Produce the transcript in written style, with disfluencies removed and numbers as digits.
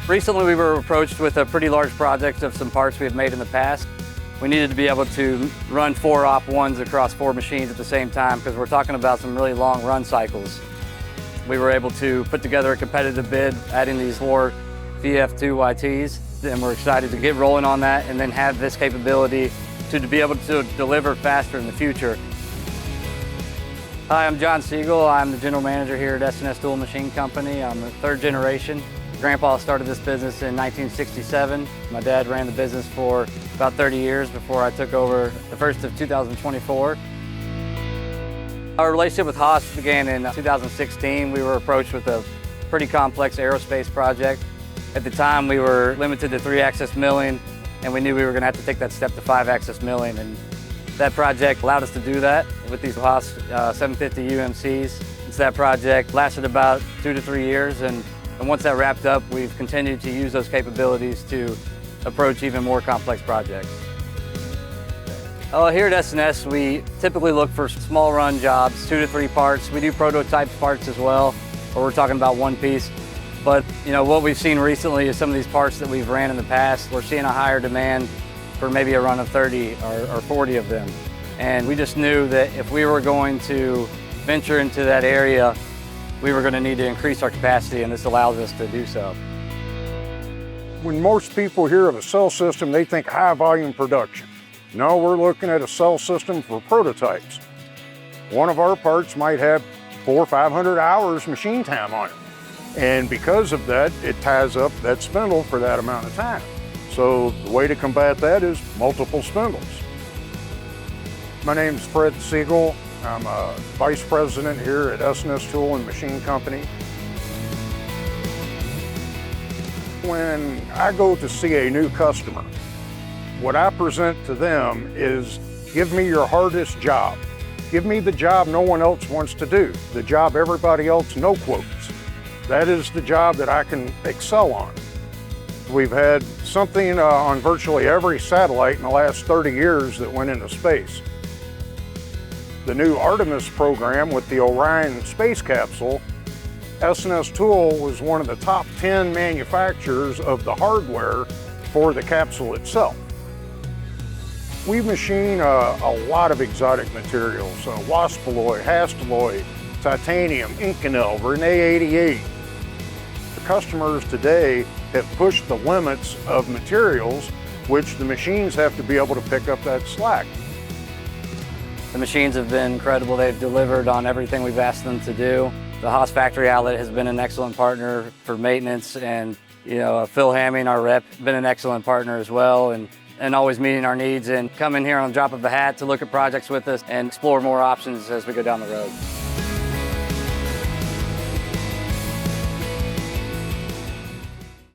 Recently we were approached with a pretty large project of some parts we had made in the past. We needed to be able to run 4 op1s across 4 machines at the same time because we're talking about some really long run cycles. We were able to put together a competitive bid adding these 4 VF2YTs, and we're excited to get rolling on that and then have this capability to be able to deliver faster in the future. Hi, I'm John Siegel. I'm the general manager here at S&S Tool Machine Company. I'm the 3rd generation. Grandpa started this business in 1967. My dad ran the business for about 30 years before I took over the 1st of 2024. Our relationship with Haas began in 2016. We were approached with a pretty complex aerospace project. At the time, we were limited to 3-axis milling, and we knew we were going to have to take that step to 5-axis milling. And that project allowed us to do that with these Haas 750 UMCs. So that project lasted about 2 to 3 years, and once that wrapped up, we've continued to use those capabilities to approach even more complex projects. Here at S&S, we typically look for small run jobs, 2 to 3 parts. We do prototype parts as well, where we're talking about 1 piece. But what we've seen recently is some of these parts that we've ran in the past, we're seeing a higher demand for maybe a run of 30 or 40 of them. And we just knew that if we were going to venture into that area, we were going to need to increase our capacity, and this allows us to do so. When most people hear of a cell system, they think high volume production. No, we're looking at a cell system for prototypes. One of our parts might have 400 or 500 hours machine time on it. And because of that, it ties up that spindle for that amount of time. So the way to combat that is multiple spindles. My name's Fred Siegel. I'm a vice president here at S&S Tool and Machine Company. When I go to see a new customer, what I present to them is, give me your hardest job. Give me the job no one else wants to do, the job everybody else no quotes. That is the job that I can excel on. We've had something on virtually every satellite in the last 30 years that went into space. The new Artemis program with the Orion space capsule, S&S Tool was one of the top 10 manufacturers of the hardware for the capsule itself. We machine a lot of exotic materials, waspaloy, hastelloy, titanium, Inconel, Rene 88. The customers today have pushed the limits of materials, which the machines have to be able to pick up that slack. The machines have been incredible. They've delivered on everything we've asked them to do. The Haas factory outlet has been an excellent partner for maintenance, and Phil Hamming, our rep, been an excellent partner as well, and always meeting our needs and coming here on the drop of a hat to look at projects with us and explore more options as we go down the road.